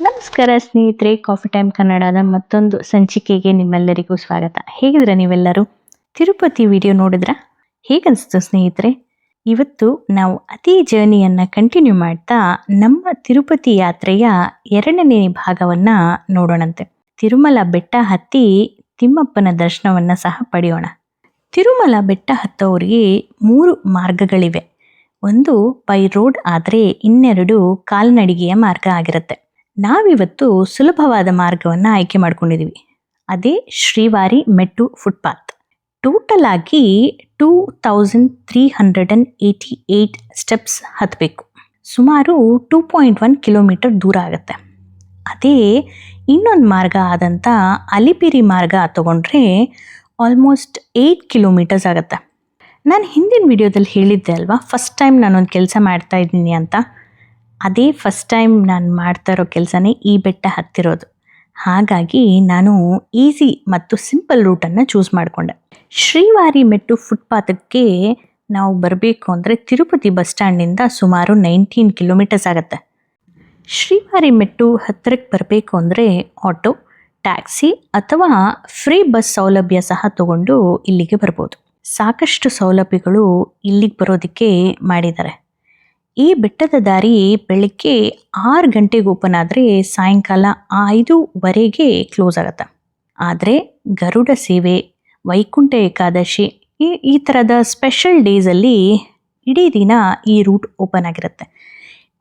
ನಮಸ್ಕಾರ ಸ್ನೇಹಿತರೆ, coffee time ಕನ್ನಡದ ಮತ್ತೊಂದು ಸಂಚಿಕೆಗೆ ನಿಮ್ಮೆಲ್ಲರಿಗೂ ಸ್ವಾಗತ. ಹೇಗಿದ್ರೆ ನೀವೆಲ್ಲರೂ? ತಿರುಪತಿ ವಿಡಿಯೋ ನೋಡಿದ್ರ? ಹೇಗನ್ನಿಸ್ತು ಸ್ನೇಹಿತರೆ? ಇವತ್ತು ನಾವು ಅದೇ ಜರ್ನಿಯನ್ನು ಕಂಟಿನ್ಯೂ ಮಾಡ್ತಾ ನಮ್ಮ ತಿರುಪತಿ ಯಾತ್ರೆಯ 2ನೇ ಭಾಗವನ್ನು ನೋಡೋಣಂತೆ. ತಿರುಮಲ ಬೆಟ್ಟ ಹತ್ತಿ ತಿಮ್ಮಪ್ಪನ ದರ್ಶನವನ್ನು ಸಹ ಪಡೆಯೋಣ. ತಿರುಮಲ ಬೆಟ್ಟ ಹತ್ತೋರಿಗೆ 3 ಮಾರ್ಗಗಳಿವೆ. ಒಂದು ಬೈ ರೋಡ್ ಆದರೆ ಇನ್ನೆರಡು ಕಾಲ್ನಡಿಗೆಯ ಮಾರ್ಗ ಆಗಿರುತ್ತೆ. ನಾವಿವತ್ತು ಸುಲಭವಾದ ಮಾರ್ಗವನ್ನು ಆಯ್ಕೆ ಮಾಡ್ಕೊಂಡಿದ್ದೀವಿ. ಅದೇ ಶ್ರೀವಾರಿ ಮೆಟ್ಟು ಫುಟ್ಪಾತ್. ಟೋಟಲ್ ಆಗಿ 2388 ಸ್ಟೆಪ್ಸ್ ಹತ್ತಬೇಕು. ಸುಮಾರು 2.1 ಕಿಲೋಮೀಟರ್ ದೂರ ಆಗುತ್ತೆ. ಅದೇ ಇನ್ನೊಂದು ಮಾರ್ಗ ಆದಂಥ ಅಲಿಪಿರಿ ಮಾರ್ಗ ತಗೊಂಡ್ರೆ ಆಲ್ಮೋಸ್ಟ್ 8 ಕಿಲೋಮೀಟರ್ಸ್ ಆಗುತ್ತೆ. ನಾನು ಹಿಂದಿನ ವಿಡಿಯೋದಲ್ಲಿ ಹೇಳಿದ್ದೆ ಅಲ್ವಾ, ಫಸ್ಟ್ ಟೈಮ್ ನಾನೊಂದು ಕೆಲಸ ಮಾಡ್ತಾ ಇದ್ದೀನಿ ಅಂತ. ಅದೇ ಫಸ್ಟ್ ಟೈಮ್ ನಾನು ಮಾಡ್ತಾ ಇರೋ ಕೆಲಸನೇ ಈ ಬೆಟ್ಟ ಹತ್ತಿರೋದು. ಹಾಗಾಗಿ ನಾನು ಈಸಿ ಮತ್ತು ಸಿಂಪಲ್ ರೂಟನ್ನು ಚೂಸ್ ಮಾಡಿಕೊಂಡೆ. ಶ್ರೀವಾರಿ ಮೆಟ್ಟು ಫುಟ್ಪಾತಕ್ಕೆ ನಾವು ಬರಬೇಕು ಅಂದರೆ ತಿರುಪತಿ ಬಸ್ ಸ್ಟ್ಯಾಂಡಿಂದ ಸುಮಾರು 19 ಕಿಲೋಮೀಟರ್ಸ್ ಆಗುತ್ತೆ. ಶ್ರೀವಾರಿ ಮೆಟ್ಟು ಹತ್ತಿರಕ್ಕೆ ಬರಬೇಕು ಅಂದರೆ ಆಟೋ, ಟ್ಯಾಕ್ಸಿ ಅಥವಾ ಫ್ರೀ ಬಸ್ ಸೌಲಭ್ಯ ಸಹ ತಗೊಂಡು ಇಲ್ಲಿಗೆ ಬರ್ಬೋದು. ಸಾಕಷ್ಟು ಸೌಲಭ್ಯಗಳು ಇಲ್ಲಿಗೆ ಬರೋದಕ್ಕೆ ಮಾಡಿದ್ದಾರೆ. ಈ ಬೆಟ್ಟದ ದಾರಿ ಬೆಳಗ್ಗೆ 6 ಗಂಟೆಗೆ ಓಪನ್ ಆದರೆ ಸಾಯಂಕಾಲ 5:15ಗೆ ಕ್ಲೋಸ್ ಆಗುತ್ತೆ. ಆದರೆ ಗರುಡ ಸೇವೆ, ವೈಕುಂಠ ಏಕಾದಶಿ ಈ ಥರದ ಸ್ಪೆಷಲ್ ಡೇಸಲ್ಲಿ ಇಡೀ ದಿನ ಈ ರೂಟ್ ಓಪನ್ ಆಗಿರುತ್ತೆ.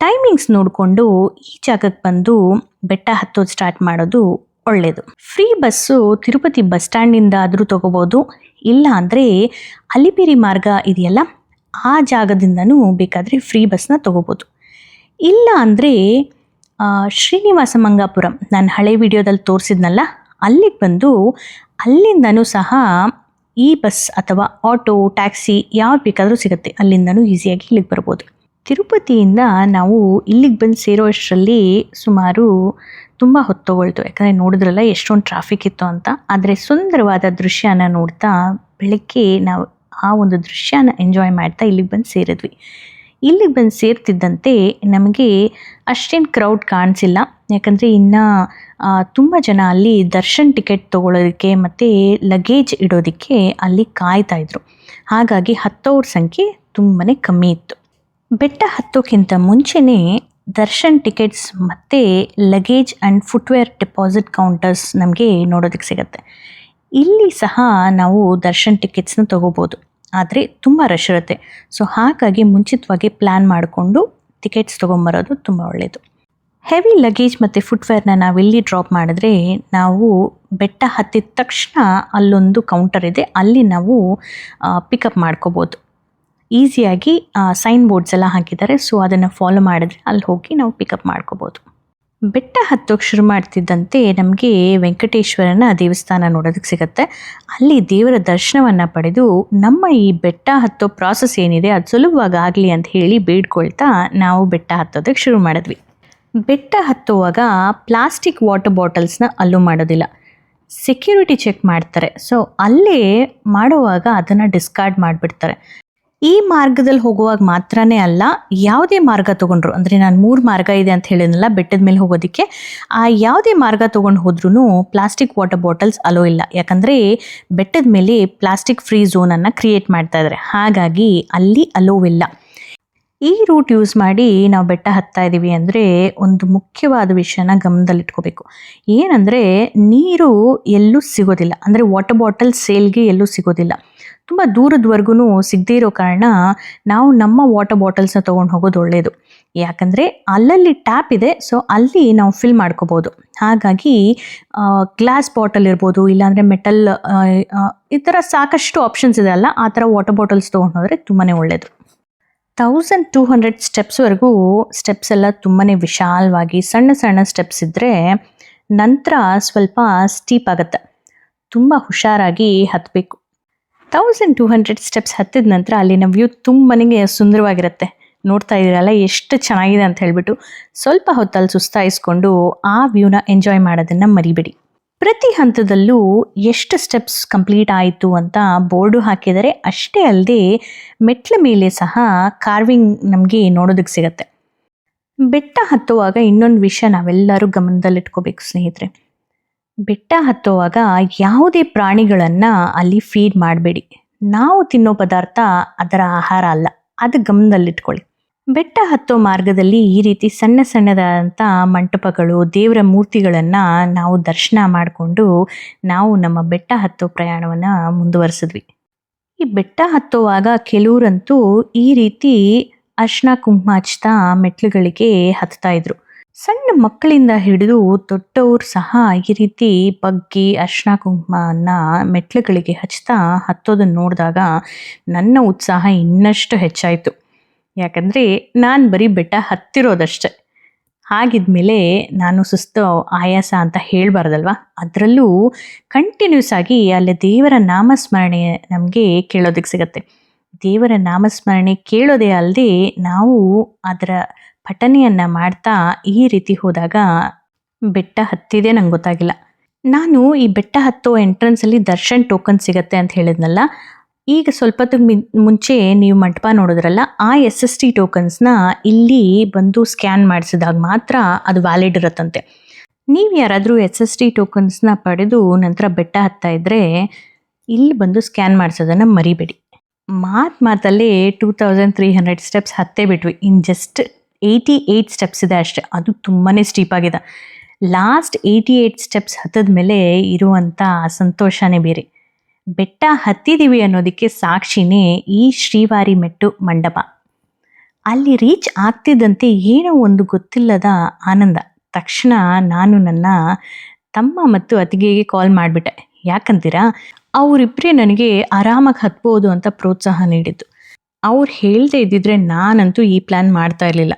ಟೈಮಿಂಗ್ಸ್ ನೋಡಿಕೊಂಡು ಈ ಜಾಗಕ್ಕೆ ಬಂದು ಬೆಟ್ಟ ಹತ್ತೋದು ಸ್ಟಾರ್ಟ್ ಮಾಡೋದು ಒಳ್ಳೆಯದು. ಫ್ರೀ ಬಸ್ಸು ತಿರುಪತಿ ಬಸ್ ಸ್ಟ್ಯಾಂಡಿಂದ ಆದರೂ ತೊಗೋಬೋದು, ಇಲ್ಲ ಅಂದರೆ ಅಲಿಪಿರಿ ಮಾರ್ಗ ಇದೆಯಲ್ಲ ಆ ಜಾಗದಿಂದನೂ ಬೇಕಾದರೆ ಫ್ರೀ ಬಸ್ನ ತೊಗೋಬೋದು. ಇಲ್ಲ ಅಂದರೆ ಶ್ರೀನಿವಾಸ ಮಂಗಾಪುರಂ, ನಾನು ಹಳೆ ವಿಡಿಯೋದಲ್ಲಿ ತೋರಿಸಿದ್ನಲ್ಲ, ಅಲ್ಲಿಗೆ ಬಂದು ಅಲ್ಲಿಂದನೂ ಸಹ ಈ ಬಸ್ ಅಥವಾ ಆಟೋ, ಟ್ಯಾಕ್ಸಿ ಯಾವ್ದು ಬೇಕಾದರೂ ಸಿಗುತ್ತೆ. ಅಲ್ಲಿಂದನೂ ಈಸಿಯಾಗಿ ಇಲ್ಲಿಗೆ ಬರ್ಬೋದು. ತಿರುಪತಿಯಿಂದ ನಾವು ಇಲ್ಲಿಗೆ ಬಂದು ಸೇರೋ ಅಷ್ಟರಲ್ಲಿ ಸುಮಾರು ತುಂಬ ಹೊತ್ತು ತೊಗೊಳ್ತು. ಯಾಕಂದರೆ ನೋಡಿದ್ರಲ್ಲ ಎಷ್ಟೊಂದು ಟ್ರಾಫಿಕ್ ಇತ್ತು ಅಂತ. ಆದರೆ ಸುಂದರವಾದ ದೃಶ್ಯನ ನೋಡ್ತಾ ಬೆಳಗ್ಗೆ ನಾವು ಆ ಒಂದು ದೃಶ್ಯನ ಎಂಜಾಯ್ ಮಾಡ್ತಾ ಇಲ್ಲಿಗೆ ಬಂದು ಸೇರಿದ್ವಿ. ಇಲ್ಲಿಗೆ ಬಂದು ಸೇರ್ತಿದ್ದಂತೆ ನಮಗೆ ಅಷ್ಟೇನು ಕ್ರೌಡ್ ಕಾಣಿಸಿಲ್ಲ. ಯಾಕಂದರೆ ಇನ್ನು ತುಂಬ ಜನ ಅಲ್ಲಿ ದರ್ಶನ್ ಟಿಕೆಟ್ ತೊಗೊಳೋದಕ್ಕೆ ಮತ್ತು ಲಗೇಜ್ ಇಡೋದಕ್ಕೆ ಅಲ್ಲಿ ಕಾಯ್ತಾಯಿದ್ರು. ಹಾಗಾಗಿ ಹತ್ತೋರ ಸಂಖ್ಯೆ ತುಂಬಾ ಕಮ್ಮಿ ಇತ್ತು. ಬೆಟ್ಟ ಹತ್ತೋಕ್ಕಿಂತ ಮುಂಚೆನೇ ದರ್ಶನ್ ಟಿಕೆಟ್ಸ್ ಮತ್ತು luggage and footwear deposit counters ನಮಗೆ ನೋಡೋದಕ್ಕೆ ಸಿಗುತ್ತೆ. ಇಲ್ಲಿ ಸಹ ನಾವು ದರ್ಶನ್ ಟಿಕೆಟ್ಸ್ನ ತೊಗೋಬೋದು, ಆದರೆ ತುಂಬ ರಶ್ ಇರುತ್ತೆ. ಸೊ ಹಾಗಾಗಿ ಮುಂಚಿತವಾಗಿ ಪ್ಲ್ಯಾನ್ ಮಾಡಿಕೊಂಡು ಟಿಕೆಟ್ಸ್ ತೊಗೊಂಬರೋದು ತುಂಬ ಒಳ್ಳೆಯದು. ಹೆವಿ ಲಗೇಜ್ ಮತ್ತು ಫುಟ್ವೇರ್ನ ನಾವೆಲ್ಲಿ ಡ್ರಾಪ್ ಮಾಡಿದ್ರೆ ನಾವು ಬೆಟ್ಟ ಹತ್ತಿದ ತಕ್ಷಣ ಅಲ್ಲೊಂದು ಕೌಂಟರ್ ಇದೆ, ಅಲ್ಲಿ ನಾವು ಪಿಕಪ್ ಮಾಡ್ಕೋಬೋದು. ಈಸಿಯಾಗಿ ಸೈನ್ ಬೋರ್ಡ್ಸ್ ಎಲ್ಲ ಹಾಕಿದ್ದಾರೆ. ಸೊ ಅದನ್ನು ಫಾಲೋ ಮಾಡಿದ್ರೆ ಅಲ್ಲಿ ಹೋಗಿ ನಾವು ಪಿಕಪ್ ಮಾಡ್ಕೋಬೋದು. ಬೆಟ್ಟ ಹತ್ತೋಕೆ ಶುರು ಮಾಡ್ತಿದ್ದಂತೆ ನಮಗೆ ವೆಂಕಟೇಶ್ವರನ ದೇವಸ್ಥಾನ ನೋಡೋದಕ್ಕೆ ಸಿಗುತ್ತೆ. ಅಲ್ಲಿ ದೇವರ ದರ್ಶನವನ್ನು ಪಡೆದು ನಮ್ಮ ಈ ಬೆಟ್ಟ ಹತ್ತೋ ಪ್ರಾಸೆಸ್ ಏನಿದೆ ಅದು ಸುಲಭವಾಗಿ ಆಗಲಿ ಅಂತ ಹೇಳಿ ಬೇಡ್ಕೊಳ್ತಾ ನಾವು ಬೆಟ್ಟ ಹತ್ತೋದಕ್ಕೆ ಶುರು ಮಾಡಿದ್ವಿ. ಬೆಟ್ಟ ಹತ್ತುವಾಗ ಪ್ಲಾಸ್ಟಿಕ್ ವಾಟರ್ ಬಾಟಲ್ಸ್ನ ಅಲ್ಲೂ ಮಾಡೋದಿಲ್ಲ, ಸೆಕ್ಯೂರಿಟಿ ಚೆಕ್ ಮಾಡ್ತಾರೆ. ಸೊ ಅಲ್ಲೇ ಮಾಡುವಾಗ ಅದನ್ನು ಡಿಸ್ಕಾರ್ಡ್ ಮಾಡಿಬಿಡ್ತಾರೆ. ಈ ಮಾರ್ಗದಲ್ಲಿ ಹೋಗುವಾಗ ಮಾತ್ರನೇ ಅಲ್ಲ, ಯಾವುದೇ ಮಾರ್ಗ ತೊಗೊಂಡ್ರು, ಅಂದರೆ ನಾನು 3 ಮಾರ್ಗ ಇದೆ ಅಂತ ಹೇಳಿದ್ನಲ್ಲ ಬೆಟ್ಟದ ಮೇಲೆ ಹೋಗೋದಕ್ಕೆ, ಆ ಯಾವುದೇ ಮಾರ್ಗ ತೊಗೊಂಡು ಹೋದ್ರೂ ಪ್ಲಾಸ್ಟಿಕ್ ವಾಟರ್ ಬಾಟಲ್ಸ್ ಅಲೋ ಇಲ್ಲ. ಯಾಕಂದರೆ ಬೆಟ್ಟದ ಮೇಲೆ ಪ್ಲಾಸ್ಟಿಕ್ ಫ್ರೀ ಝೋನನ್ನು ಕ್ರಿಯೇಟ್ ಮಾಡ್ತಾ ಇದ್ದಾರೆ. ಹಾಗಾಗಿ ಅಲ್ಲಿ ಅಲೋವಿಲ್ಲ. ಈ ರೂಟ್ ಯೂಸ್ ಮಾಡಿ ನಾವು ಬೆಟ್ಟ ಹತ್ತಾ ಇದ್ದೀವಿ ಅಂದರೆ ಒಂದು ಮುಖ್ಯವಾದ ವಿಷಯನ ಗಮನದಲ್ಲಿಟ್ಕೋಬೇಕು. ಏನಂದರೆ ನೀರು ಎಲ್ಲೂ ಸಿಗೋದಿಲ್ಲ, ಅಂದರೆ ವಾಟರ್ ಬಾಟಲ್ ಸೇಲ್ಗೆ ಎಲ್ಲೂ ಸಿಗೋದಿಲ್ಲ. ತುಂಬ ದೂರದವರೆಗೂ ಸಿಗದೇ ಇರೋ ಕಾರಣ ನಾವು ನಮ್ಮ ವಾಟರ್ ಬಾಟಲ್ಸ್ನ ತೊಗೊಂಡು ಹೋಗೋದು ಒಳ್ಳೆಯದು. ಯಾಕಂದರೆ ಅಲ್ಲಲ್ಲಿ ಟ್ಯಾಪ್ ಇದೆ, ಸೊ ಅಲ್ಲಿ ನಾವು ಫಿಲ್ ಮಾಡ್ಕೋಬೋದು. ಹಾಗಾಗಿ ಗ್ಲಾಸ್ ಬಾಟಲ್ ಇರ್ಬೋದು, ಇಲ್ಲಾಂದರೆ ಮೆಟಲ್, ಈ ಥರ ಸಾಕಷ್ಟು ಆಪ್ಷನ್ಸ್ ಇದೆ ಅಲ್ಲ, ಆ ಥರ ವಾಟರ್ ಬಾಟಲ್ಸ್ ತೊಗೊಂಡು ಹೋದರೆ ತುಂಬಾ ಒಳ್ಳೆಯದು. 1200 ಸ್ಟೆಪ್ಸ್ವರೆಗೂ ಸ್ಟೆಪ್ಸ್ ಎಲ್ಲ ತುಂಬಾ ವಿಶಾಲವಾಗಿ ಸಣ್ಣ ಸಣ್ಣ ಸ್ಟೆಪ್ಸ್ ಇದ್ದರೆ ನಂತರ ಸ್ವಲ್ಪ ಸ್ಟೀಪ್ ಆಗುತ್ತೆ. ತುಂಬ ಹುಷಾರಾಗಿ ಹತ್ತಬೇಕು. 1200 ಸ್ಟೆಪ್ಸ್ ಹತ್ತಿದ ನಂತರ ಅಲ್ಲಿನ ವ್ಯೂ ತುಂಬಾ ಸುಂದರವಾಗಿರುತ್ತೆ. ನೋಡ್ತಾ ಇದ್ದೀರಲ್ಲ ಎಷ್ಟು ಚೆನ್ನಾಗಿದೆ ಅಂತ ಹೇಳಿಬಿಟ್ಟು ಸ್ವಲ್ಪ ಹೊತ್ತಲ್ಲಿ ಸುಸ್ತಾಯಿಸ್ಕೊಂಡು ಆ ವ್ಯೂನ ಎಂಜಾಯ್ ಮಾಡೋದನ್ನು ಮರಿಬೇಡಿ. ಪ್ರತಿ ಹಂತದಲ್ಲೂ ಎಷ್ಟು ಸ್ಟೆಪ್ಸ್ ಕಂಪ್ಲೀಟ್ ಆಯಿತು ಅಂತ ಬೋರ್ಡು ಹಾಕಿದರೆ, ಅಷ್ಟೇ ಅಲ್ಲದೆ ಮೆಟ್ಲ ಮೇಲೆ ಸಹ ಕಾರ್ವಿಂಗ್ ನಮಗೆ ನೋಡೋದಕ್ಕೆ ಸಿಗುತ್ತೆ. ಬೆಟ್ಟ ಹತ್ತುವಾಗ ಇನ್ನೊಂದು ವಿಷಯ ನಾವೆಲ್ಲರೂ ಗಮನದಲ್ಲಿಟ್ಕೋಬೇಕು ಸ್ನೇಹಿತರೆ. ಬೆಟ್ಟ ಹತ್ತುವಾಗ ಯಾವುದೇ ಪ್ರಾಣಿಗಳನ್ನು ಅಲ್ಲಿ ಫೀಡ್ ಮಾಡಬೇಡಿ. ನಾವು ತಿನ್ನೋ ಪದಾರ್ಥ ಅದರ ಆಹಾರ ಅಲ್ಲ, ಅದು ಗಮನದಲ್ಲಿಟ್ಕೊಳ್ಳಿ. ಬೆಟ್ಟ ಹತ್ತೋ ಮಾರ್ಗದಲ್ಲಿ ಈ ರೀತಿ ಸಣ್ಣ ಸಣ್ಣದಾದಂಥ ಮಂಟಪಗಳು, ದೇವರ ಮೂರ್ತಿಗಳನ್ನು ನಾವು ದರ್ಶನ ಮಾಡಿಕೊಂಡು ನಾವು ನಮ್ಮ ಬೆಟ್ಟ ಹತ್ತೋ ಪ್ರಯಾಣವನ್ನು ಮುಂದುವರಿಸಿದ್ವಿ. ಈ ಬೆಟ್ಟ ಹತ್ತುವಾಗ ಕೆಲವರಂತೂ ಈ ರೀತಿ ಅರ್ಶಿನ ಕುಂಕುಮ ಹಚ್ತಾ ಮೆಟ್ಲುಗಳಿಗೆ ಹತ್ತಾ ಇದ್ರು. ಸಣ್ಣ ಮಕ್ಕಳಿಂದ ಹಿಡಿದು ದೊಡ್ಡವರು ಸಹ ಈ ರೀತಿ ಬಗ್ಗಿ ಅರ್ಶಿನ ಕುಂಕುಮನ ಮೆಟ್ಲುಗಳಿಗೆ ಹಚ್ತಾ ಹತ್ತೋದನ್ನು ನೋಡಿದಾಗ ನನ್ನ ಉತ್ಸಾಹ ಇನ್ನಷ್ಟು ಹೆಚ್ಚಾಯಿತು. ಯಾಕಂದರೆ ನಾನು ಬರೀ ಬೆಟ್ಟ ಹತ್ತಿರೋದಷ್ಟೆ. ಹಾಗಿದ್ಮೇಲೆ ನಾನು ಸುಸ್ತು ಆಯಾಸ ಅಂತ ಹೇಳಬಾರ್ದಲ್ವ. ಅದರಲ್ಲೂ ಕಂಟಿನ್ಯೂಸ್ ಆಗಿ ಅಲ್ಲಿ ದೇವರ ನಾಮಸ್ಮರಣೆ ನಮಗೆ ಕೇಳೋದಕ್ಕೆ ಸಿಗತ್ತೆ. ದೇವರ ನಾಮಸ್ಮರಣೆ ಕೇಳೋದೇ ಅಲ್ಲದೆ ನಾವು ಅದರ ಪಠನೆಯನ್ನು ಮಾಡ್ತಾ ಈ ರೀತಿ ಹೋದಾಗ ಬೆಟ್ಟ ಹತ್ತಿದೆ ನಂಗೆ ಗೊತ್ತಾಗಿಲ್ಲ. ನಾನು ಈ ಬೆಟ್ಟ ಹತ್ತೋ ಎಂಟ್ರೆನ್ಸಲ್ಲಿ ದರ್ಶನ್ ಟೋಕನ್ ಸಿಗತ್ತೆ ಅಂತ ಹೇಳಿದ್ನಲ್ಲ, ಈಗ ಸ್ವಲ್ಪ ಮುಂಚೆ ನೀವು ಮಂಟಪ ನೋಡಿದ್ರಲ್ಲ, ಆ SST ಟೋಕನ್ಸ್ನ ಇಲ್ಲಿ ಬಂದು ಸ್ಕ್ಯಾನ್ ಮಾಡಿಸಿದಾಗ ಮಾತ್ರ ಅದು ವ್ಯಾಲಿಡ್ ಇರುತ್ತಂತೆ. ನೀವು ಯಾರಾದರೂ SST ಟೋಕನ್ಸ್ನ ಪಡೆದು ನಂತರ ಬೆಟ್ಟ ಹತ್ತಾ ಇದ್ದರೆ ಇಲ್ಲಿ ಬಂದು ಸ್ಕ್ಯಾನ್ ಮಾಡಿಸೋದನ್ನು ಮರಿಬೇಡಿ. ಮಾತಲ್ಲೇ 2300 ಸ್ಟೆಪ್ಸ್ ಹತ್ತೇ ಬಿಟ್ವಿ. ಇನ್ನು ಜಸ್ಟ್ 88 ಸ್ಟೆಪ್ಸ್ ಇದೆ ಅಷ್ಟೇ. ಅದು ತುಂಬಾ ಸ್ಟೀಪ್ ಆಗಿದೆ. ಲಾಸ್ಟ್ 88 ಸ್ಟೆಪ್ಸ್ ಹತ್ತದ ಮೇಲೆ ಇರುವಂಥ ಸಂತೋಷನೇ ಬೇರೆ. ಬೆಟ್ಟ ಹತ್ತಿದ್ದೀವಿ ಅನ್ನೋದಕ್ಕೆ ಸಾಕ್ಷಿನೇ ಈ ಶ್ರೀವಾರಿ ಮೆಟ್ಟು ಮಂಟಪ. ಅಲ್ಲಿ ರೀಚ್ ಆಗ್ತಿದ್ದಂತೆ ಏನೋ ಒಂದು ಗೊತ್ತಿಲ್ಲದ ಆನಂದ. ತಕ್ಷಣ ನಾನು ನನ್ನ ತಮ್ಮ ಮತ್ತು ಅತ್ತಿಗೆಗೆ ಕಾಲ್ ಮಾಡಿಬಿಟ್ಟೆ. ಯಾಕಂತೀರಾ, ಅವರಿಬ್ಬರೇ ನನಗೆ ಆರಾಮಾಗಿ ಹತ್ಬೋದು ಅಂತ ಪ್ರೋತ್ಸಾಹ ನೀಡಿದ್ದು. ಅವ್ರು ಹೇಳದೇ ಇದ್ದಿದ್ರೆ ನಾನಂತೂ ಈ ಪ್ಲ್ಯಾನ್ ಮಾಡ್ತಾ ಇರಲಿಲ್ಲ.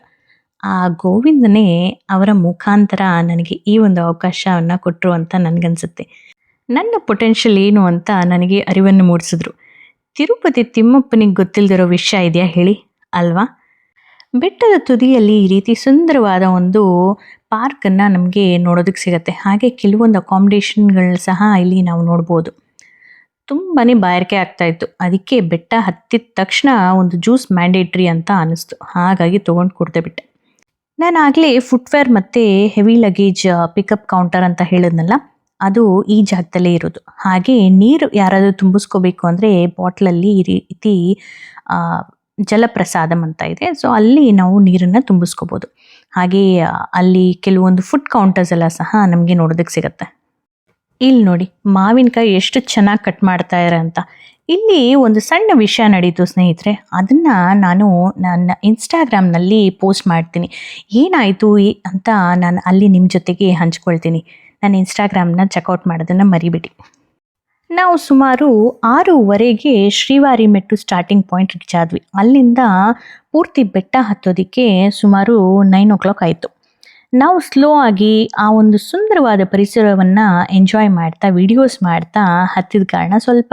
ಆ ಗೋವಿಂದನೇ ಅವರ ಮುಖಾಂತರ ನನಗೆ ಈ ಒಂದು ಅವಕಾಶವನ್ನು ಕೊಟ್ಟರು ಅಂತ ನನಗನ್ಸುತ್ತೆ. ನನ್ನ ಪೊಟೆನ್ಷಿಯಲ್ ಏನು ಅಂತ ನನಗೆ ಅರಿವನ್ನು ಮೂಡಿಸಿದ್ರು. ತಿರುಪತಿ ತಿಮ್ಮಪ್ಪನಿಗೆ ಗೊತ್ತಿಲ್ಲದಿರೋ ವಿಷಯ ಇದೆಯಾ ಹೇಳಿ, ಅಲ್ವಾ? ಬೆಟ್ಟದ ತುದಿಯಲ್ಲಿ ಈ ರೀತಿ ಸುಂದರವಾದ ಒಂದು ಪಾರ್ಕನ್ನು ನಮಗೆ ನೋಡೋದಕ್ಕೆ ಸಿಗತ್ತೆ. ಹಾಗೆ ಕೆಲವೊಂದು ಅಕಾಮಿಡೇಷನ್ಗಳು ಸಹ ಇಲ್ಲಿ ನಾವು ನೋಡ್ಬೋದು. ತುಂಬಾ ಬಾಯಾರಿಕೆ ಆಗ್ತಾಯಿತ್ತು. ಅದಕ್ಕೆ ಬೆಟ್ಟ ಹತ್ತಿದ ತಕ್ಷಣ ಒಂದು ಜ್ಯೂಸ್ ಮ್ಯಾಂಡೇಟ್ರಿ ಅಂತ ಅನ್ನಿಸ್ತು. ಹಾಗಾಗಿ ತೊಗೊಂಡು ಕುಡ್ದೆ ಬಿಟ್ಟೆ. ನಾನು ಆಗಲೇ ಫುಟ್ವೇರ್ ಮತ್ತು ಹೆವಿ ಲಗೇಜ್ ಪಿಕಪ್ ಕೌಂಟರ್ ಅಂತ ಹೇಳಿದ್ನಲ್ಲ, ಅದು ಈ ಜಾಗದಲ್ಲೇ ಇರೋದು. ಹಾಗೆ ನೀರು ಯಾರಾದರೂ ತುಂಬಿಸ್ಕೋಬೇಕು ಅಂದರೆ ಬಾಟ್ಲಲ್ಲಿ ಈ ರೀತಿ ಜಲಪ್ರಸಾದಂ ಅಂತ ಇದೆ. ಸೊ ಅಲ್ಲಿ ನಾವು ನೀರನ್ನು ತುಂಬಿಸ್ಕೋಬೋದು. ಹಾಗೆ ಅಲ್ಲಿ ಕೆಲವೊಂದು ಫುಡ್ ಕೌಂಟರ್ಸ್ ಎಲ್ಲ ಸಹ ನಮಗೆ ನೋಡೋದಕ್ಕೆ ಸಿಗತ್ತೆ. ಇಲ್ಲಿ ನೋಡಿ, ಮಾವಿನಕಾಯಿ ಎಷ್ಟು ಚೆನ್ನಾಗಿ ಕಟ್ ಮಾಡ್ತಾ ಇದ್ದಾರೆ ಅಂತ. ಇಲ್ಲಿ ಒಂದು ಸಣ್ಣ ವಿಷಯ ನಡೀತು ಸ್ನೇಹಿತರೆ. ಅದನ್ನು ನಾನು ನನ್ನ ಇನ್ಸ್ಟಾಗ್ರಾಮ್ನಲ್ಲಿ ಪೋಸ್ಟ್ ಮಾಡ್ತೀನಿ. ಏನಾಯಿತು ಅಂತ ನಾನು ಅಲ್ಲಿ ನಿಮ್ಮ ಜೊತೆಗೆ ಹಂಚ್ಕೊಳ್ತೀನಿ. ನನ್ನ ಇನ್ಸ್ಟಾಗ್ರಾಮ್ನ ಚೆಕ್ಔಟ್ ಮಾಡೋದನ್ನು ಮರಿಬೇಡಿ. ನಾವು ಸುಮಾರು 6:15ಗೆ ಶ್ರೀವಾರಿ ಮೆಟ್ಟು ಸ್ಟಾರ್ಟಿಂಗ್ ಪಾಯಿಂಟ್ ರೀಚ್ ಆದ್ವಿ. ಅಲ್ಲಿಂದ ಪೂರ್ತಿ ಬೆಟ್ಟ ಹತ್ತೋದಕ್ಕೆ ಸುಮಾರು 9 o'clock ಆಯಿತು. ನಾವು ಸ್ಲೋ ಆಗಿ ಆ ಒಂದು ಸುಂದರವಾದ ಪರಿಸರವನ್ನು ಎಂಜಾಯ್ ಮಾಡ್ತಾ ವಿಡಿಯೋಸ್ ಮಾಡ್ತಾ ಹತ್ತಿದ ಕಾರಣ ಸ್ವಲ್ಪ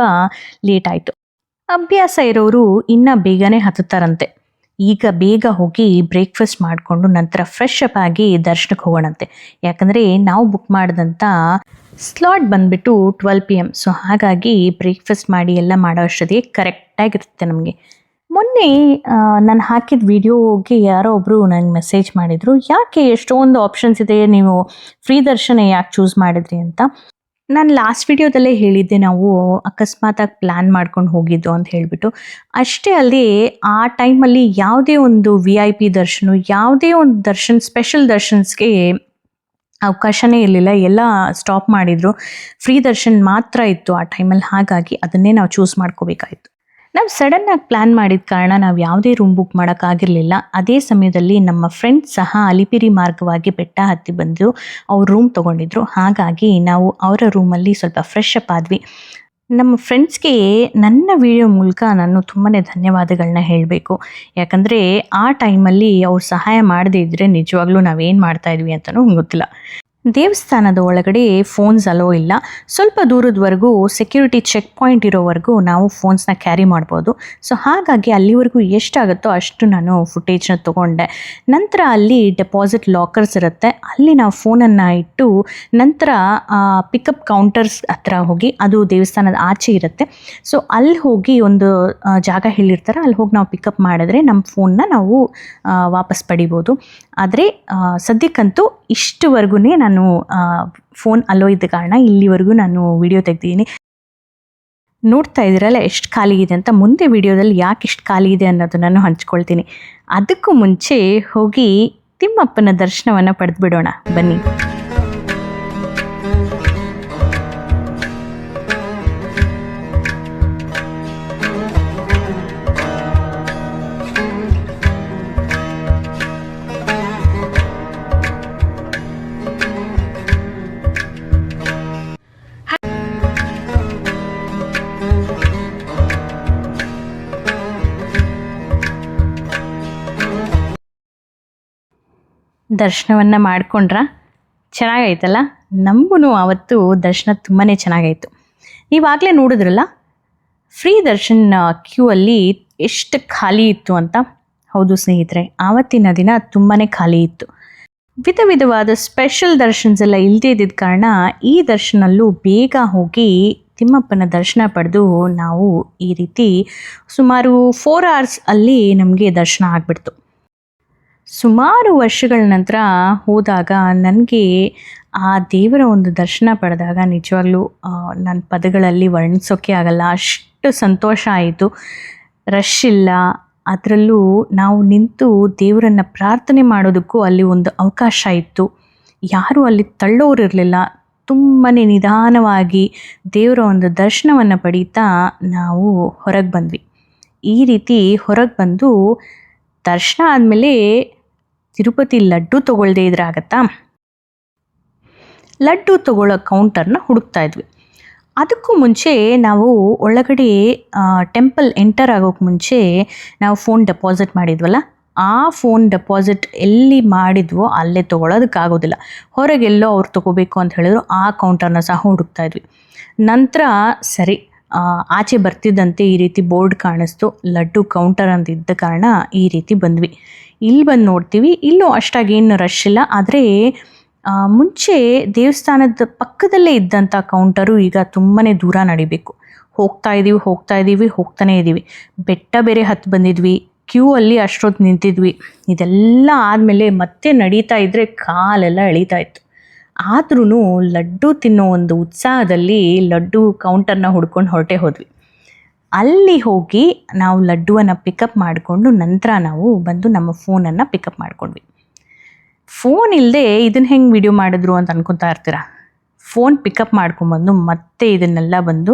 ಲೇಟ್ ಆಯಿತು. ಅಭ್ಯಾಸ ಇರೋರು ಇನ್ನೂ ಬೇಗನೆ ಹತ್ತುತ್ತಾರಂತೆ. ಈಗ ಬೇಗ ಹೋಗಿ ಬ್ರೇಕ್ಫಾಸ್ಟ್ ಮಾಡಿಕೊಂಡು ನಂತರ ಫ್ರೆಶ್ ಅಪ್ ಆಗಿ ದರ್ಶನಕ್ಕೆ ಹೋಗೋಣಂತೆ. ಯಾಕಂದರೆ ನಾವು ಬುಕ್ ಮಾಡಿದಂಥ ಸ್ಲಾಟ್ ಬಂದುಬಿಟ್ಟು 12 PM. ಸೊ ಹಾಗಾಗಿ ಬ್ರೇಕ್ಫಾಸ್ಟ್ ಮಾಡಿ ಎಲ್ಲ ಮಾಡೋ ಅಷ್ಟೊತ್ತಿಗೆ ಕರೆಕ್ಟಾಗಿರುತ್ತೆ ನಮಗೆ. ಮೊನ್ನೆ ನಾನು ಹಾಕಿದ ವಿಡಿಯೋಗೆ ಯಾರೋ ಒಬ್ಬರು ನನಗೆ ಮೆಸೇಜ್ ಮಾಡಿದರು, ಯಾಕೆ ಎಷ್ಟೊಂದು ಆಪ್ಷನ್ಸ್ ಇದೆ, ನೀವು ಫ್ರೀ ದರ್ಶನ ಯಾಕೆ ಚೂಸ್ ಮಾಡಿದ್ರಿ ಅಂತ. ನಾನು ಲಾಸ್ಟ್ ವಿಡಿಯೋದಲ್ಲೇ ಹೇಳಿದ್ದೆ, ನಾವು ಅಕಸ್ಮಾತಾಗಿ ಪ್ಲ್ಯಾನ್ ಮಾಡ್ಕೊಂಡು ಹೋಗಿದ್ದು ಅಂತ ಹೇಳಿಬಿಟ್ಟು. ಅಷ್ಟೇ ಅಲ್ಲದೆ ಆ ಟೈಮಲ್ಲಿ ಯಾವುದೇ ಒಂದು VIP ದರ್ಶನ, ಯಾವುದೇ ಒಂದು ಸ್ಪೆಷಲ್ ದರ್ಶನ್ಸ್ಗೆ ಅವಕಾಶನೇ ಇರಲಿಲ್ಲ. ಎಲ್ಲ ಸ್ಟಾಪ್ ಮಾಡಿದರು. ಫ್ರೀ ದರ್ಶನ್ ಮಾತ್ರ ಇತ್ತು ಆ ಟೈಮಲ್ಲಿ. ಹಾಗಾಗಿ ಅದನ್ನೇ ನಾವು ಚೂಸ್ ಮಾಡ್ಕೋಬೇಕಾಯಿತು. ನಾವು ಸಡನ್ನಾಗಿ ಪ್ಲ್ಯಾನ್ ಮಾಡಿದ ಕಾರಣ ನಾವು ಯಾವುದೇ ರೂಮ್ ಬುಕ್ ಮಾಡೋಕ್ಕಾಗಿರಲಿಲ್ಲ. ಅದೇ ಸಮಯದಲ್ಲಿ ನಮ್ಮ ಫ್ರೆಂಡ್ಸ್ ಸಹ ಅಲಿಪಿರಿ ಮಾರ್ಗವಾಗಿ ಬೆಟ್ಟ ಹತ್ತಿ ಬಂದು ಅವ್ರು ರೂಮ್ ತೊಗೊಂಡಿದ್ರು. ಹಾಗಾಗಿ ನಾವು ಅವರ ರೂಮಲ್ಲಿ ಸ್ವಲ್ಪ ಫ್ರೆಶ್ ಅಪ್ ಆದ್ವಿ. ನಮ್ಮ ಫ್ರೆಂಡ್ಸ್ಗೆ ನನ್ನ ವಿಡಿಯೋ ಮೂಲಕ ನಾನು ತುಂಬಾ ಧನ್ಯವಾದಗಳನ್ನ ಹೇಳಬೇಕು. ಯಾಕಂದರೆ ಆ ಟೈಮಲ್ಲಿ ಅವ್ರು ಸಹಾಯ ಮಾಡದೇ ಇದ್ದರೆ ನಿಜವಾಗ್ಲೂ ನಾವೇನು ಮಾಡ್ತಾಯಿದ್ವಿ ಅಂತಲೂ ಗೊತ್ತಿಲ್ಲ. ದೇವಸ್ಥಾನದ ಒಳಗಡೆ ಫೋನ್ಸ್ ಅಲೋ ಇಲ್ಲ. ಸ್ವಲ್ಪ ದೂರದವರೆಗೂ ಸೆಕ್ಯೂರಿಟಿ ಚೆಕ್ ಪಾಯಿಂಟ್ ಇರೋವರೆಗೂ ನಾವು ಫೋನ್ಸ್ನ ಕ್ಯಾರಿ ಮಾಡ್ಬೋದು. ಸೊ ಹಾಗಾಗಿ ಅಲ್ಲಿವರೆಗೂ ಎಷ್ಟಾಗುತ್ತೋ ಅಷ್ಟು ನಾನು ಫುಟೇಜ್ನ ತೊಗೊಂಡೆ. ನಂತರ ಅಲ್ಲಿ ಡೆಪಾಸಿಟ್ ಲಾಕರ್ಸ್ ಇರುತ್ತೆ, ಅಲ್ಲಿ ನಾವು ಫೋನನ್ನು ಇಟ್ಟು ನಂತರ ಪಿಕಪ್ ಕೌಂಟರ್ಸ್ ಹತ್ರ ಹೋಗಿ, ಅದು ದೇವಸ್ಥಾನದ ಆಚೆ ಇರುತ್ತೆ. ಸೊ ಅಲ್ಲಿ ಹೋಗಿ ಒಂದು ಜಾಗ ಹೇಳಿರ್ತಾರೆ, ಅಲ್ಲಿ ಹೋಗಿ ನಾವು ಪಿಕಪ್ ಮಾಡಿದ್ರೆ ನಮ್ಮ ಫೋನ್ನ ನಾವು ವಾಪಸ್ ಪಡಿಬೋದು. ಆದರೆ ಸದ್ಯಕ್ಕಂತೂ ಇಷ್ಟುವರೆಗೂ ನಾನು ಫೋನ್ ಅಲೋ ಇದ್ದ ಕಾರಣ ಇಲ್ಲಿವರೆಗೂ ನಾನು ವಿಡಿಯೋ ತೆಗ್ದಿದ್ದೀನಿ. ನೋಡ್ತಾ ಇದ್ದೀರಲ್ಲ ಎಷ್ಟು ಖಾಲಿ ಇದೆ ಅಂತ. ಮುಂದೆ ವಿಡಿಯೋದಲ್ಲಿ ಯಾಕೆ ಇಷ್ಟು ಖಾಲಿ ಇದೆ ಅನ್ನೋದು ನಾನು ಹಂಚ್ಕೊಳ್ತೀನಿ. ಅದಕ್ಕೂ ಮುಂಚೆ ಹೋಗಿ ತಿಮ್ಮಪ್ಪನ ದರ್ಶನವನ್ನು ಪಡೆದುಬಿಡೋಣ ಬನ್ನಿ. ದರ್ಶನವನ್ನು ಮಾಡ್ಕೊಂಡ್ರ ಚೆನ್ನಾಗೈತಲ್ಲ. ನಮಗೂ ಆವತ್ತು ದರ್ಶನ ತುಂಬಾ ಚೆನ್ನಾಗಾಯಿತು. ನೀವಾಗಲೇ ನೋಡಿದ್ರಲ್ಲ ಫ್ರೀ ದರ್ಶನ್ ಕ್ಯೂ ಅಲ್ಲಿ ಎಷ್ಟು ಖಾಲಿ ಇತ್ತು ಅಂತ. ಹೌದು ಸ್ನೇಹಿತರೆ, ಆವತ್ತಿನ ದಿನ ತುಂಬಾ ಖಾಲಿ ಇತ್ತು. ವಿಧವಾದ ಸ್ಪೆಷಲ್ ದರ್ಶನ್ಸ್ ಎಲ್ಲ ಇಲ್ಲದೇ ಇದ್ದಿದ್ದ ಕಾರಣ ಈ ದರ್ಶನಲ್ಲೂ ಬೇಗ ಹೋಗಿ ತಿಮ್ಮಪ್ಪನ ದರ್ಶನ ಪಡೆದು ನಾವು ಈ ರೀತಿ ಸುಮಾರು 4 hours ಅಲ್ಲಿ ನಮಗೆ ದರ್ಶನ ಆಗಿಬಿಡ್ತು. ಸುಮಾರು ವರ್ಷಗಳ ನಂತರ ಹೋದಾಗ ನನಗೆ ಆ ದೇವರ ಒಂದು ದರ್ಶನ ಪಡೆದಾಗ ನಿಜವಾಗ್ಲೂ ನನ್ನ ಪದಗಳಲ್ಲಿ ವರ್ಣಿಸೋಕ್ಕೆ ಆಗಲ್ಲ, ಅಷ್ಟು ಸಂತೋಷ ಆಯಿತು. ರಶ್ ಇಲ್ಲ, ಅದರಲ್ಲೂ ನಾವು ನಿಂತು ದೇವರನ್ನು ಪ್ರಾರ್ಥನೆ ಮಾಡೋದಕ್ಕೂ ಅಲ್ಲಿ ಒಂದು ಅವಕಾಶ ಇತ್ತು. ಯಾರೂ ಅಲ್ಲಿ ತಳ್ಳೋರಿರಲಿಲ್ಲ. ತುಂಬಾ ನಿಧಾನವಾಗಿ ದೇವರ ಒಂದು ದರ್ಶನವನ್ನು ಪಡೀತಾ ನಾವು ಹೊರಗೆ ಬಂದ್ವಿ. ಈ ರೀತಿ ಹೊರಗೆ ಬಂದು ದರ್ಶನ ಆದಮೇಲೆ ತಿರುಪತಿ ಲಡ್ಡು ತೊಗೊಳ್ದೇ ಇದ್ರೆ ಆಗತ್ತಾ? ಲಡ್ಡು ತೊಗೊಳ್ಳೋ ಕೌಂಟರ್ನ ಹುಡುಕ್ತಾ ಇದ್ವಿ. ಅದಕ್ಕೂ ಮುಂಚೆ ನಾವು ಒಳಗಡೆ ಟೆಂಪಲ್ ಎಂಟರ್ ಆಗೋಕ್ಕೆ ಮುಂಚೆ ನಾವು ಫೋನ್ ಡೆಪಾಸಿಟ್ ಮಾಡಿದ್ವಲ್ಲ, ಆ ಫೋನ್ ಡೆಪಾಸಿಟ್ ಎಲ್ಲಿ ಮಾಡಿದ್ವೋ ಅಲ್ಲೇ ತೊಗೊಳೋದಕ್ಕಾಗೋದಿಲ್ಲ. ಹೊರಗೆಲ್ಲೋ ಅವ್ರು ತೊಗೋಬೇಕು ಅಂತ ಹೇಳಿದ್ರು, ಆ ಕೌಂಟರ್ನ ಸಹ ಹುಡುಕ್ತಾ ಇದ್ವಿ. ನಂತರ ಸರಿ ಆಚೆ ಬರ್ತಿದ್ದಂತೆ ಈ ರೀತಿ ಬೋರ್ಡ್ ಕಾಣಿಸ್ತು, ಲಡ್ಡು ಕೌಂಟರ್ ಅಂತ ಇದ್ದ ಕಾರಣ ಈ ರೀತಿ ಬಂದ್ವಿ. ಇಲ್ಲಿ ಬಂದು ನೋಡ್ತೀವಿ, ಇಲ್ಲೂ ಅಷ್ಟಾಗೇನು ರಶ್ ಇಲ್ಲ. ಆದರೆ ಮುಂಚೆ ದೇವಸ್ಥಾನದ ಪಕ್ಕದಲ್ಲೇ ಇದ್ದಂಥ ಕೌಂಟರು ಈಗ ತುಂಬಾ ದೂರ ನಡಿಬೇಕು. ಹೋಗ್ತಾನೇ ಇದ್ದೀವಿ. ಬೆಟ್ಟ ಬೇರೆ ಹತ್ತು ಬಂದಿದ್ವಿ, ಕ್ಯೂ ಅಲ್ಲಿ ಅಷ್ಟೊತ್ತು ನಿಂತಿದ್ವಿ. ಇದೆಲ್ಲ ಆದಮೇಲೆ ಮತ್ತೆ ನಡೀತಾ ಇದ್ದರೆ ಕಾಲೆಲ್ಲ ಎಳೀತಾ ಇತ್ತು. ಆದ್ರೂ ಲಡ್ಡು ತಿನ್ನೋ ಒಂದು ಉತ್ಸಾಹದಲ್ಲಿ ಲಡ್ಡು ಕೌಂಟರ್ನ ಹುಡ್ಕೊಂಡು ಹೊರಟೆ ಹೋದ್ವಿ. ಅಲ್ಲಿ ಹೋಗಿ ನಾವು ಲಡ್ಡುವನ್ನು ಪಿಕಪ್ ಮಾಡಿಕೊಂಡು ನಂತರ ನಾವು ಬಂದು ನಮ್ಮ ಫೋನನ್ನು ಪಿಕಪ್ ಮಾಡ್ಕೊಂಡ್ವಿ. ಫೋನ್ ಇಲ್ಲದೆ ಇದನ್ನು ಹೆಂಗೆ ವಿಡಿಯೋ ಮಾಡಿದ್ರು ಅಂತ ಅನ್ಕೊತಾ ಇರ್ತೀರ. ಫೋನ್ ಪಿಕಪ್ ಮಾಡ್ಕೊಂಬಂದು ಮತ್ತೆ ಇದನ್ನೆಲ್ಲ ಬಂದು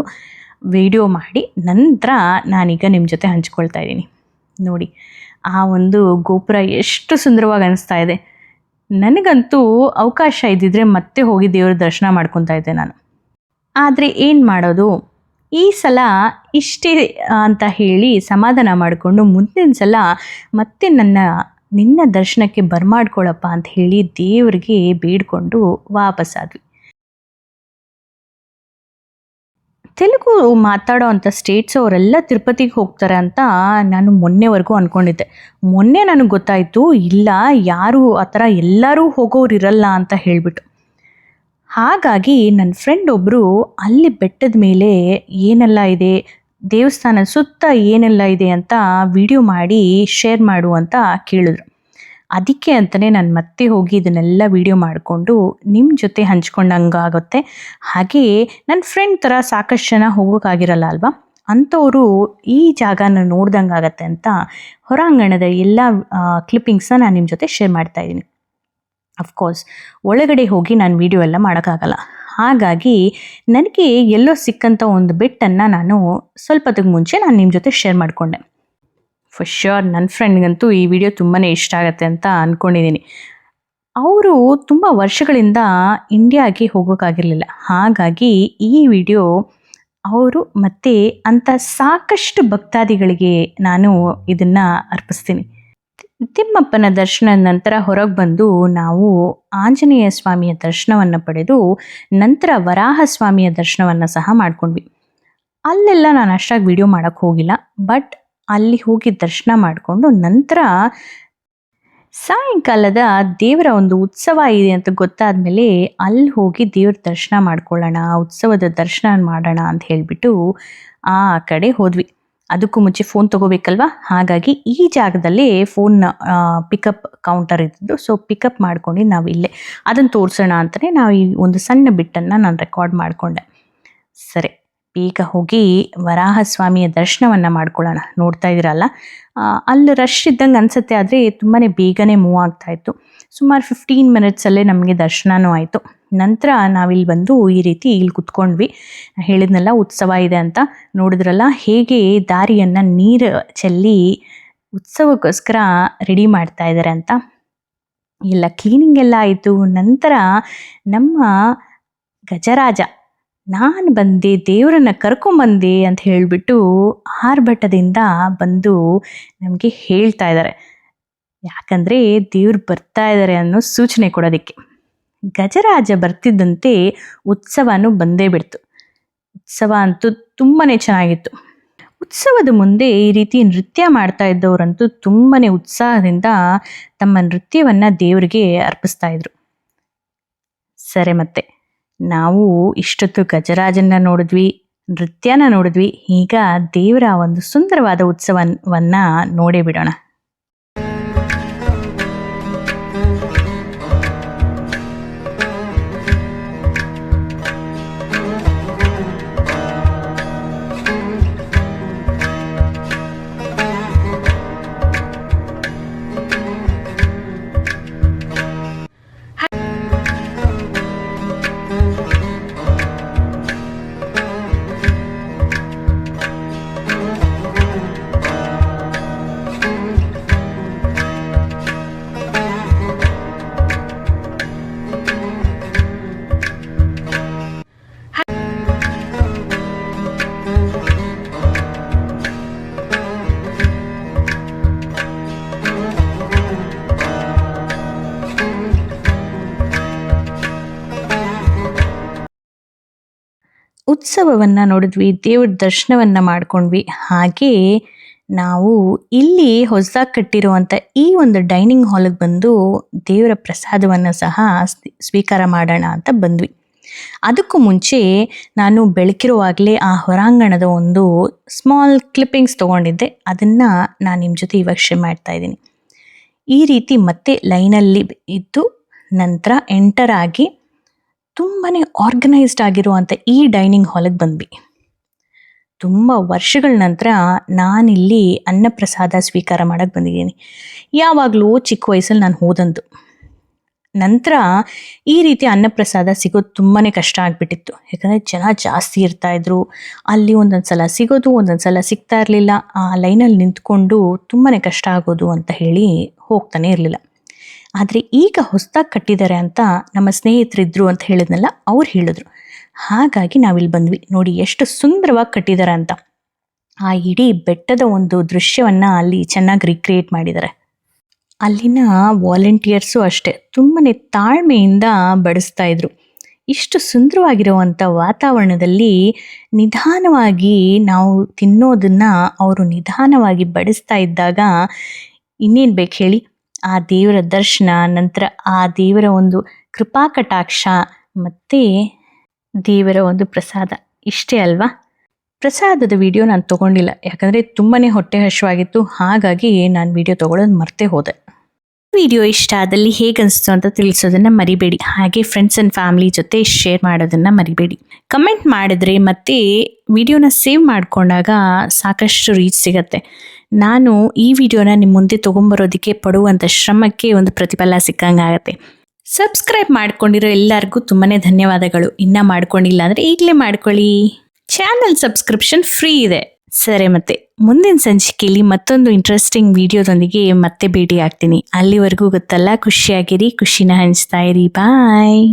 ವಿಡಿಯೋ ಮಾಡಿ ನಂತರ ನಾನೀಗ ನಿಮ್ಮ ಜೊತೆ ಹಂಚ್ಕೊಳ್ತಾ ಇದ್ದೀನಿ. ನೋಡಿ, ಆ ಒಂದು ಗೋಪುರ ಎಷ್ಟು ಸುಂದರವಾಗಿ ಅನಿಸ್ತಾ ಇದೆ. ನನಗಂತೂ ಅವಕಾಶ ಇದ್ದಿದ್ರೆ ಮತ್ತೆ ಹೋಗಿ ದೇವರ ದರ್ಶನ ಮಾಡ್ಕೊತಾ ಇದ್ದೆ ನಾನು. ಆದರೆ ಏನು ಮಾಡೋದು, ಈ ಸಲ ಇಷ್ಟೇ ಅಂತ ಹೇಳಿ ಸಮಾಧಾನ ಮಾಡಿಕೊಂಡು ಮುಂದಿನ ಸಲ ಮತ್ತೆ ನಿನ್ನ ದರ್ಶನಕ್ಕೆ ಬರ್ಮಾಡ್ಕೊಳಪ್ಪ ಅಂತ ಹೇಳಿ ದೇವರಿಗೆ ಬೇಡ್ಕೊಂಡು ವಾಪಸ್ಸಾದ್ವಿ. ತೆಲುಗು ಮಾತಾಡೋ ಅಂಥ ಸ್ಟೇಟ್ಸ್ ಅವರೆಲ್ಲ ತಿರುಪತಿಗೆ ಹೋಗ್ತಾರೆ ಅಂತ ನಾನು ಮೊನ್ನೆವರೆಗೂ ಅಂದ್ಕೊಂಡಿದ್ದೆ. ಮೊನ್ನೆ ನನಗೆ ಗೊತ್ತಾಯಿತು, ಇಲ್ಲ ಯಾರು ಆ ಥರ ಎಲ್ಲರೂ ಹೋಗೋರು ಇರಲ್ಲ ಅಂತ ಹೇಳಿಬಿಟ್ಟು. ಹಾಗಾಗಿ ನನ್ನ ಫ್ರೆಂಡ್ ಒಬ್ಬರು ಅಲ್ಲಿ ಬೆಟ್ಟದ ಮೇಲೆ ಏನೆಲ್ಲ ಇದೆ, ದೇವಸ್ಥಾನ ಸುತ್ತ ಏನೆಲ್ಲ ಇದೆ ಅಂತ ವಿಡಿಯೋ ಮಾಡಿ ಶೇರ್ ಮಾಡು ಅಂತ ಕೇಳಿದ್ರು. ಅದಕ್ಕೆ ಅಂತಲೇ ನಾನು ಮತ್ತೆ ಹೋಗಿ ಇದನ್ನೆಲ್ಲ ವಿಡಿಯೋ ಮಾಡಿಕೊಂಡು ನಿಮ್ಮ ಜೊತೆ ಹಂಚ್ಕೊಂಡಂಗಾಗುತ್ತೆ. ಹಾಗೆಯೇ ನನ್ನ ಫ್ರೆಂಡ್ ಥರ ಸಾಕಷ್ಟು ಜನ ಹೋಗೋಕ್ಕಾಗಿರಲ್ಲ ಅಲ್ವಾ, ಅಂಥವರು ಈ ಜಾಗನ ನೋಡ್ದಂಗಾಗತ್ತೆ ಅಂತ ಹೊರಾಂಗಣದ ಎಲ್ಲ ಕ್ಲಿಪ್ಪಿಂಗ್ಸ್ನ ನಾನು ನಿಮ್ಮ ಜೊತೆ ಶೇರ್ ಮಾಡ್ತಾಯಿದ್ದೀನಿ. ಅಫ್ಕೋರ್ಸ್ ಒಳಗಡೆ ಹೋಗಿ ನಾನು ವಿಡಿಯೋ ಎಲ್ಲ ಮಾಡೋಕ್ಕಾಗಲ್ಲ. ಹಾಗಾಗಿ ನನಗೆ ಎಲ್ಲೋ ಸಿಕ್ಕಂಥ ಒಂದು ಬಿಟ್ಟನ್ನು ನಾನು ಸ್ವಲ್ಪತ್ತಿಗೆ ಮುಂಚೆ ನಾನು ನಿಮ್ಮ ಜೊತೆ ಶೇರ್ ಮಾಡಿಕೊಂಡೆ. ಫಾರ್ ಶ್ಯೂರ್ ನನ್ನ ಫ್ರೆಂಡ್ಗಂತೂ ಈ ವಿಡಿಯೋ ತುಂಬಾ ಇಷ್ಟ ಆಗುತ್ತೆ ಅಂತ ಅಂದ್ಕೊಂಡಿದ್ದೀನಿ. ಅವರು ತುಂಬ ವರ್ಷಗಳಿಂದ ಇಂಡಿಯಾಗೆ ಹೋಗೋಕ್ಕಾಗಿರಲಿಲ್ಲ. ಹಾಗಾಗಿ ಈ ವಿಡಿಯೋ ಅವರು ಮತ್ತು ಅಂಥ ಸಾಕಷ್ಟು ಭಕ್ತಾದಿಗಳಿಗೆ ನಾನು ಇದನ್ನು ಅರ್ಪಿಸ್ತೀನಿ. ತಿಮ್ಮಪ್ಪನ ದರ್ಶನದ ನಂತರ ಹೊರಗೆ ಬಂದು ನಾವು ಆಂಜನೇಯ ಸ್ವಾಮಿಯ ದರ್ಶನವನ್ನು ಪಡೆದು ನಂತರ ವರಾಹ ಸ್ವಾಮಿಯ ದರ್ಶನವನ್ನು ಸಹ ಮಾಡ್ಕೊಂಡ್ವಿ. ಅಲ್ಲೆಲ್ಲ ನಾನು ಅಷ್ಟಾಗಿ ವಿಡಿಯೋ ಮಾಡೋಕ್ಕೆ ಹೋಗಿಲ್ಲ, ಬಟ್ ಅಲ್ಲಿ ಹೋಗಿ ದರ್ಶನ ಮಾಡಿಕೊಂಡು ನಂತರ ಸಾಯಂಕಾಲದ ದೇವರ ಒಂದು ಉತ್ಸವ ಇದೆ ಅಂತ ಗೊತ್ತಾದ್ಮೇಲೆ ಅಲ್ಲಿ ಹೋಗಿ ದೇವ್ರ ದರ್ಶನ ಮಾಡ್ಕೊಳ್ಳೋಣ, ಉತ್ಸವದ ದರ್ಶನ ಮಾಡೋಣ ಅಂತ ಹೇಳಿಬಿಟ್ಟು ಆ ಕಡೆ ಹೋದ್ವಿ. ಅದಕ್ಕೂ ಮುಂಚೆ ಫೋನ್ ತೊಗೋಬೇಕಲ್ವ, ಹಾಗಾಗಿ ಈ ಜಾಗದಲ್ಲೇ ಫೋನ್ ಪಿಕಪ್ ಕೌಂಟರ್ ಇದ್ದಿದ್ದು. ಸೊ ಪಿಕಪ್ ಮಾಡ್ಕೊಂಡು ನಾವು ಇಲ್ಲೇ ಅದನ್ನು ತೋರಿಸೋಣ ಅಂತಲೇ ನಾವು ಈ ಒಂದು ಸಣ್ಣ ಬಿಟ್ಟನ್ನು ನಾನು ರೆಕಾರ್ಡ್ ಮಾಡಿಕೊಂಡೆ. ಸರಿ, ಬೇಗ ಹೋಗಿ ವರಾಹ ಸ್ವಾಮಿಯ ದರ್ಶನವನ್ನು ಮಾಡ್ಕೊಳ್ಳೋಣ. ನೋಡ್ತಾ ಇದ್ದೀರಲ್ಲ, ಅಲ್ಲಿ ರಶ್ ಇದ್ದಂಗೆ ಅನಿಸುತ್ತೆ, ಆದರೆ ತುಂಬಾ ಬೇಗನೆ ಮೂವ್ ಆಗ್ತಾಯಿತ್ತು. ಸುಮಾರು 15 ಮಿನಿಟ್ಸಲ್ಲೇ ನಮಗೆ ದರ್ಶನವೂ ಆಯಿತು. ನಂತರ ನಾವಿಲ್ಲಿ ಬಂದು ಈ ರೀತಿ ಇಲ್ಲಿ ಕುತ್ಕೊಂಡ್ವಿ. ಹೇಳಿದ್ನಲ್ಲ ಉತ್ಸವ ಇದೆ ಅಂತ, ನೋಡಿದ್ರಲ್ಲ ಹೇಗೆ ದಾರಿಯನ್ನು ನೀರು ಚೆಲ್ಲಿ ಉತ್ಸವಕ್ಕೋಸ್ಕರ ರೆಡಿ ಮಾಡ್ತಾ ಇದ್ದಾರೆ ಅಂತ. ಎಲ್ಲ ಕ್ಲೀನಿಂಗ್ ಎಲ್ಲ ಆಯಿತು. ನಂತರ ನಮ್ಮ ಗಜರಾಜ ನಾನು ಬಂದೆ, ದೇವರನ್ನ ಕರ್ಕೊಂಬಂದೆ ಅಂತ ಹೇಳಿಬಿಟ್ಟು ಆರ್ಭಟದಿಂದ ಬಂದು ನಮಗೆ ಹೇಳ್ತಾ ಇದ್ದಾರೆ. ಯಾಕಂದರೆ ದೇವ್ರು ಬರ್ತಾ ಇದ್ದಾರೆ ಅನ್ನೋ ಸೂಚನೆ ಕೊಡೋದಕ್ಕೆ. ಗಜರಾಜ ಬರ್ತಿದ್ದಂತೆ ಉತ್ಸವನೂ ಬಂದೇ ಬಿಡ್ತು. ಉತ್ಸವ ಅಂತೂ ತುಂಬಾ ಚೆನ್ನಾಗಿತ್ತು. ಉತ್ಸವದ ಮುಂದೆ ಈ ರೀತಿ ನೃತ್ಯ ಮಾಡ್ತಾ ಇದ್ದವರಂತೂ ತುಂಬಾ ಉತ್ಸಾಹದಿಂದ ತಮ್ಮ ನೃತ್ಯವನ್ನು ದೇವರಿಗೆ ಅರ್ಪಿಸ್ತಾ ಇದ್ರು. ಸರಿ, ಮತ್ತೆ ನಾವು ಇಷ್ಟೊತ್ತು ಗಜರಾಜನ್ನ ನೋಡಿದ್ವಿ, ನೃತ್ಯನ ನೋಡಿದ್ವಿ. ಈಗ ದೇವರ ಒಂದು ಸುಂದರವಾದ ಉತ್ಸವವನ್ನು ನೋಡೇ ಬಿಡೋಣ. ಉತ್ಸವವನ್ನು ನೋಡಿದ್ವಿ, ದೇವ್ರ ದರ್ಶನವನ್ನು ಮಾಡ್ಕೊಂಡ್ವಿ. ಹಾಗೆ ನಾವು ಇಲ್ಲಿ ಹೊಸದಾಗಿ ಕಟ್ಟಿರುವಂಥ ಈ ಒಂದು ಡೈನಿಂಗ್ ಹಾಲಿಗೆ ಬಂದು ದೇವರ ಪ್ರಸಾದವನ್ನು ಸಹ ಸ್ವೀಕಾರ ಮಾಡೋಣ ಅಂತ ಬಂದ್ವಿ. ಅದಕ್ಕೂ ಮುಂಚೆ ನಾನು ಬೆಳಕಿರುವಾಗಲೇ ಆ ಹೊರಾಂಗಣದ ಒಂದು ಸ್ಮಾಲ್ ಕ್ಲಿಪ್ಪಿಂಗ್ಸ್ ತೊಗೊಂಡಿದ್ದೆ, ಅದನ್ನು ನಾನು ನಿಮ್ಮ ಜೊತೆ ಇವಾಗ ಶೇರ್ ಮಾಡ್ತಾ ಇದ್ದೀನಿ. ಈ ರೀತಿ ಮತ್ತೆ ಲೈನಲ್ಲಿ ಇದ್ದು ನಂತರ ಎಂಟರ್ ಆಗಿ ತುಂಬಾ ಆರ್ಗನೈಸ್ಡ್ ಆಗಿರುವಂಥ ಈ ಡೈನಿಂಗ್ ಹಾಲಿಗೆ ಬಂದ್ವಿ. ತುಂಬ ವರ್ಷಗಳ ನಂತರ ನಾನಿಲ್ಲಿ ಅನ್ನಪ್ರಸಾದ ಸ್ವೀಕಾರ ಮಾಡೋಕ್ಕೆ ಬಂದಿದ್ದೀನಿ. ಯಾವಾಗಲೂ ಚಿಕ್ಕ ವಯಸ್ಸಲ್ಲಿ ನಾನು ಹೋದಂತು. ನಂತರ ಈ ರೀತಿ ಅನ್ನಪ್ರಸಾದ ಸಿಗೋದು ತುಂಬಾ ಕಷ್ಟ ಆಗಿಬಿಟ್ಟಿತ್ತು. ಯಾಕಂದರೆ ಜನ ಜಾಸ್ತಿ ಇರ್ತಾಯಿದ್ರು. ಅಲ್ಲಿ ಒಂದೊಂದು ಸಲ ಸಿಗೋದು, ಒಂದೊಂದು ಸಲ ಸಿಗ್ತಾ ಇರಲಿಲ್ಲ. ಆ ಲೈನಲ್ಲಿ ನಿಂತ್ಕೊಂಡು ತುಂಬಾ ಕಷ್ಟ ಆಗೋದು ಅಂತ ಹೇಳಿ ಹೋಗ್ತಾನೆ ಇರಲಿಲ್ಲ. ಆದರೆ ಈಗ ಹೊಸದಾಗಿ ಕಟ್ಟಿದ್ದಾರೆ ಅಂತ ನಮ್ಮ ಸ್ನೇಹಿತರಿದ್ರು ಅಂತ ಹೇಳಿದ್ನಲ್ಲ, ಅವ್ರು ಹೇಳಿದ್ರು. ಹಾಗಾಗಿ ನಾವಿಲ್ಲಿ ಬಂದ್ವಿ. ನೋಡಿ ಎಷ್ಟು ಸುಂದರವಾಗಿ ಕಟ್ಟಿದ್ದಾರೆ ಅಂತ. ಆ ಇಡೀ ಬೆಟ್ಟದ ಒಂದು ದೃಶ್ಯವನ್ನು ಅಲ್ಲಿ ಚೆನ್ನಾಗಿ ರಿಕ್ರಿಯೇಟ್ ಮಾಡಿದ್ದಾರೆ. ಅಲ್ಲಿನ ವಾಲಂಟಿಯರ್ಸು ಅಷ್ಟೇ ತುಂಬಾ ತಾಳ್ಮೆಯಿಂದ ಬಡಿಸ್ತಾ ಇದ್ರು. ಇಷ್ಟು ಸುಂದರವಾಗಿರುವಂಥ ವಾತಾವರಣದಲ್ಲಿ ನಿಧಾನವಾಗಿ ನಾವು ತಿನ್ನೋದನ್ನು ಅವರು ನಿಧಾನವಾಗಿ ಬಡಿಸ್ತಾ ಇದ್ದಾಗ ಇನ್ನೇನು ಬೇಕು ಹೇಳಿ. ಆ ದೇವರ ದರ್ಶನ, ನಂತರ ಆ ದೇವರ ಒಂದು ಕೃಪಾ ಕಟಾಕ್ಷ ಮತ್ತು ದೇವರ ಒಂದು ಪ್ರಸಾದ, ಇಷ್ಟೇ ಅಲ್ವಾ. ಪ್ರಸಾದದ ವಿಡಿಯೋ ನಾನು ತೊಗೊಂಡಿಲ್ಲ, ಯಾಕಂದರೆ ತುಂಬಾ ಹೊಟ್ಟೆ ಹಸಿವಾಗಿತ್ತು. ಹಾಗಾಗಿ ನಾನು ವಿಡಿಯೋ ತೊಗೊಳೋದು ಮರ್ತೇ ಹೋದೆ. ವಿಡಿಯೋ ಇಷ್ಟ ಆದಲ್ಲಿ ಹೇಗನ್ನಿಸ್ತು ಅಂತ ತಿಳಿಸೋದನ್ನು ಮರಿಬೇಡಿ. ಹಾಗೆ ಫ್ರೆಂಡ್ಸ್ ಆ್ಯಂಡ್ ಫ್ಯಾಮಿಲಿ ಜೊತೆ ಶೇರ್ ಮಾಡೋದನ್ನು ಮರಿಬೇಡಿ. ಕಮೆಂಟ್ ಮಾಡಿದ್ರೆ ಮತ್ತು ವಿಡಿಯೋನ ಸೇವ್ ಮಾಡಿಕೊಂಡಾಗ ಸಾಕಷ್ಟು ರೀಚ್ ಸಿಗತ್ತೆ. ನಾನು ಈ ವಿಡಿಯೋನ ನಿಮ್ಮ ಮುಂದೆ ತೊಗೊಂಬರೋದಕ್ಕೆ ಪಡುವಂಥ ಶ್ರಮಕ್ಕೆ ಒಂದು ಪ್ರತಿಫಲ ಸಿಕ್ಕಂಗಾಗತ್ತೆ. ಸಬ್ಸ್ಕ್ರೈಬ್ ಮಾಡ್ಕೊಂಡಿರೋ ಎಲ್ಲರಿಗೂ ತುಂಬಾ ಧನ್ಯವಾದಗಳು. ಇನ್ನೂ ಮಾಡ್ಕೊಂಡಿಲ್ಲ ಅಂದರೆ ಈಗಲೇ ಮಾಡ್ಕೊಳ್ಳಿ. ಚಾನಲ್ ಸಬ್ಸ್ಕ್ರಿಪ್ಷನ್ ಫ್ರೀ ಇದೆ. ಸರಿ, ಮತ್ತೆ ಮುಂದಿನ ಸಂಚಿಕೆಯಲ್ಲಿ ಮತ್ತೊಂದು ಇಂಟ್ರೆಸ್ಟಿಂಗ್ ವಿಡಿಯೋದೊಂದಿಗೆ ಮತ್ತೆ ಭೇಟಿ ಆಗ್ತೀನಿ. ಅಲ್ಲಿವರೆಗೂ ಗೊತ್ತಲ್ಲ, ಖುಷಿಯಾಗಿರಿ, ಖುಷಿನ ಹಂಚ್ತಾ ಇರಿ. ಬಾಯ್.